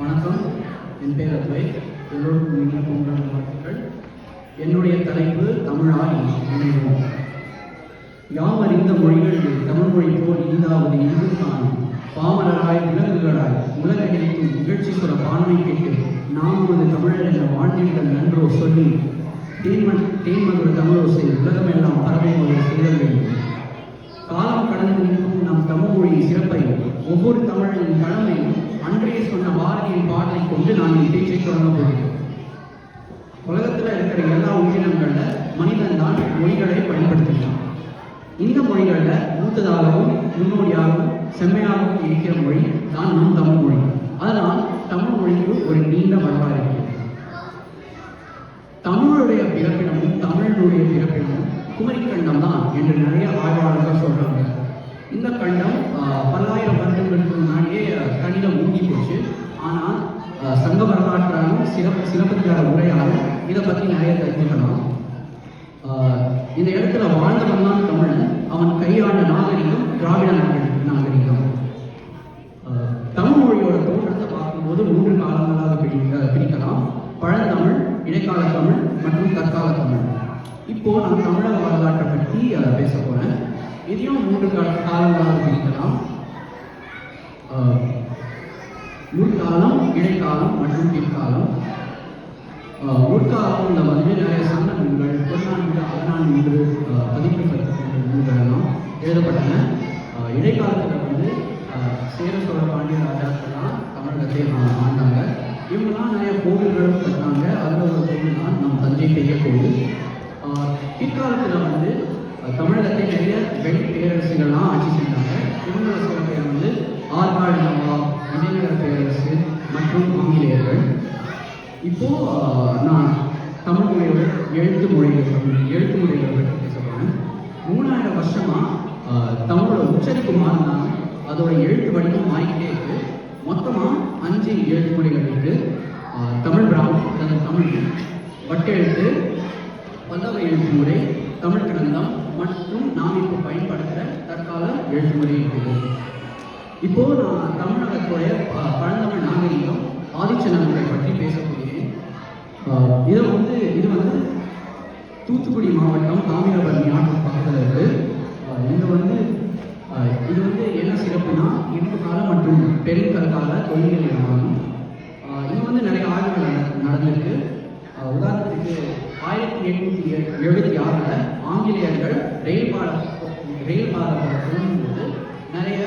வணக்கம். என் பேர் அத்வை. எல்லோருக்கும் மிக பொங்கல் வாழ்த்துக்கள். என்னுடைய தலைப்பு தமிழால் இணைவோம். யாம் அறிந்த மொழிகளில் தமிழ் மொழி போல் இனிதாவது எங்கும் காணும். பாமரராய் விலங்குகளாய் உலகெடுக்கும் நிகழ்ச்சி சொல்ல பான்மை கேட்டு நாம் ஒரு தமிழர் என்ற வாழ்ந்தீர்கள் நன்றோ சொல்லி தேன்மதுர தமிழோசை உலகமெல்லாம் பரவும் செய்தல் வேண்டும். காலம் கடந்து நிற்கும் நம் தமிழ் மொழியின் சிறப்பை ஒவ்வொரு தமிழனின் கடமையும் அன்றைய சொன்ன பாரதியின் பாடலை கொண்டு நான் என் பேச்சை தொடங்க போகிறேன். உலகத்தில் இருக்கிற எல்லா உயிரினங்களில் மனிதன் தான் மொழிகளை பயன்படுத்துகிறான். இந்த மொழிகளில் மூத்ததாகவும் முன்னோடியாகவும் செம்மையாகவும் இருக்கிற மொழி தான் நம் தமிழ் மொழி. அதனால் தமிழ் மொழிக்கு ஒரு நீண்ட வரலாறு இருக்கிறது. தமிழுடைய பிறப்பிடமும் தமிழனுடைய பிறப்பிடமும் குமரிக்கண்டம் தான் என்று நிறைய ஆய்வாளர்கள் சொல்றாங்க. இந்த கண்டம் பல்லாயிரம் வருடங்களுக்கு முன்னாடியே கணிதம் மூழ்கி போச்சு. ஆனால் சங்க வரலாற்றாலும் சிலப்பதிகார உரையாலும் இதை பற்றி நிறைய தெரிஞ்சுக்கலாம். இந்த இடத்துல வாழ்ந்தவன் தான் தமிழன். அவன் கையாண்ட நாகரிகம் திராவிட நாகரிகம். தமிழ் மொழியோட தோற்றத்தை பார்க்கும்போது 3 காலங்களாக பிரிக்கலாம்: பழந்தமிழ், இடைக்கால தமிழ் மற்றும் தற்கால தமிழ். இப்போ நான் தமிழக வரலாற்றை பற்றி பேச போறேன். இதையும் 3 காலங்களாக பிரிக்கலாம்: முற்காலம், இடைக்காலம் மற்றும் பிற்காலம். முற்காலம்ல வந்து நிறைய சங்க நூல்கள், புறநானூறு, அகநானூறு, பதிப்பு நூல்களெல்லாம் எழுதப்பட்டன. இடைக்காலத்தில் வந்து சேர சோழ பாண்டிய ராஜாக்கள்லாம் தமிழகத்தை ஆண்டாங்க. இவங்கெல்லாம் நிறைய கோவில்களும் கட்டினாங்க. அதில் ஒரு கோவில் தான் நம் தஞ்சை பெரிய கோவில். பிற்காலத்தில் வந்து தமிழகத்தை நிறைய வெளி பேரரசுகள்லாம் ஆட்சி செஞ்சாங்க. இவங்களோட சில பேர் வந்து ஆற்காடு நவாப், விஜயநகர பேரரசு மற்றும் ஆங்கிலேயர்கள். இப்போ நான் தமிழ் மொழியோட எழுத்து முறைகளை பற்றி பேச போகிறேன். 3000 வருஷமா தமிழோட உச்சரிப்பு மாறினாலும் அதோட எழுத்து வடிவம் மாறிக்கிட்டே இருக்கு. மொத்தமாக 5 எழுத்து முறைகள் இருக்கு: தமிழ் பிராமி, அதாவது தமிழ் வட்டெழுத்து, பல்லவ எழுத்து முறை, தமிழ் கிரந்தம் மற்றும் நாம் இப்போ பயன்படுத்துகிற தற்கால எழுத்து முறை இருக்குது. இப்போ நான் தமிழகத்துடைய பழந்தமிழ் நாகரிகம் ஆதிச்சநல்லூரை பற்றி பேச போகிறேன். இது வந்து தூத்துக்குடி மாவட்டம் தாமிரபரணி ஆற்று பக்கத்தில் இருக்கு. இது வந்து என்ன சிறப்புனா இரும்பு கால மற்றும் பெருங்கற்கால தொழில்கள் இனமாகும். இது வந்து நிறைய ஆய்வுகள் நடந்திருக்கு. உதாரணத்துக்கு 1876 ஆங்கிலேயர்கள் ரயில் பாலத்தை தோன்றும்போது நிறைய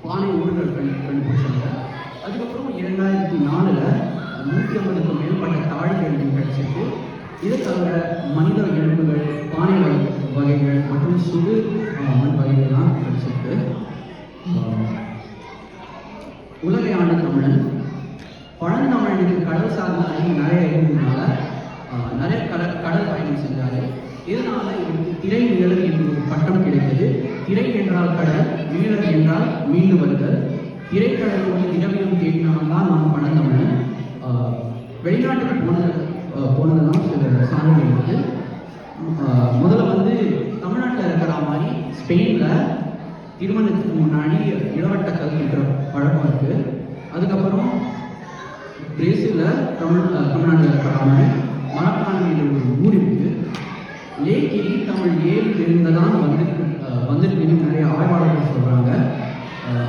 பானை ஊர்கள் கண்டுபிடிச்சாங்க. அதுக்கப்புறம் 2004 150க்கும் மேற்பட்ட தாழிகள் கிடைச்சிருக்கு. இதை தவிர மனித எலும்புகள், பானை வகைகள் மற்றும் சுடு மண் வகைகள்லாம் கிடைச்சிருக்கு. உலகை ஆண்ட தமிழன். பழந்தமிழனுக்கு கடல் சார்ந்த அறிவு நிறைய இருந்ததுனால நிறைய கடல் பயணம் செஞ்சாரு. இதனால இவருக்கு திரை நிழல் என்ற ஒரு பட்டம் கிடைத்தது. திரை என்றால் கடல், நிழல் என்றால் மீண்டு வருதல். திரைக்கடலோடு திரவியம் தேடினால்தான் நாம் பழந்தமிழன். வெளிநாட்டுக்கு போனதெல்லாம் சில சான்றுகள் இருக்கு. முதல்ல வந்து தமிழ்நாட்டில் இருக்கிற மாதிரி ஸ்பெயினில் திருமணத்துக்கு முன்னாடி இளவட்ட கல்வின்ற பழக்கம் இருக்கு. அதுக்கப்புறம் பிரேசிலில் தமிழ்நாட்டில் இருக்கிற மாதிரி மரக்காணம் ஒரு ஊர் இருக்கு. லேக்கிரி தமிழ் ஏரியில் இருந்ததான் வந்துருக்குன்னு நிறைய ஆய்வாளர்கள் சொல்கிறாங்க.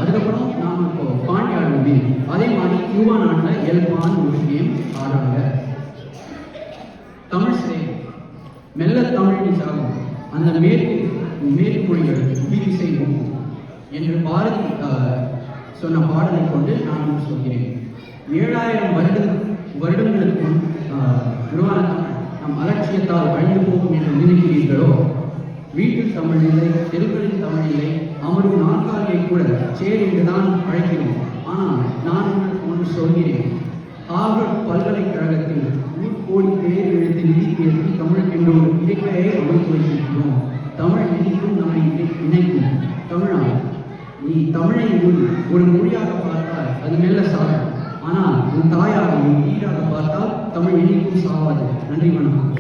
அதுக்கப்புறம் நாம் இப்போ பாண்டி ஆடுவோமே, அதே மாதிரி கியூபா நாட்டில் எல்பான் ஒரு கேம் ஆடுறாங்க. தமிழ் சிலை மெல்ல தமிழ் சாகும் அந்த மேற்கு மொழிகள் உயிரிசை என்று பாரதி சொன்ன பாடலை கொண்டு நான் சொல்கிறேன். 7000 வருடங்களுக்கு முன் உருவான நம் அலட்சியத்தால் அழிந்து போகும் என்று நினைக்கிறீர்களோ? வீட்டில் தமிழ் இல்லை, தெருக்களில் தமிழ் இல்லை, அமரும் நாற்காலியை கூட சேர் என்றுதான் அழைக்கிறோம். ஆனால் நான் உங்களுக்கு ஒன்று சொல்கிறேன். ஹார்வர்ட் பல்கலைக்கழகத்தில் 100 கோடி பேர் எழுத்து நிதி தேர்த்தி தமிழுக்கென்று ஒரு இடைக்கையை அமைத்து வைத்திருக்கிறோம். தமிழ் நிதிக்கும் நம்மை இணைக்கும். தமிழா, நீ தமிழை ஒரு மொழியாக பார்த்தால் அது மெல்ல சாகும். ஆனால் உன் தாயாக உன் வீடாக பார்த்தால் தமிழ் இனிக்கும் சாவாது. நன்றி, வணக்கம்.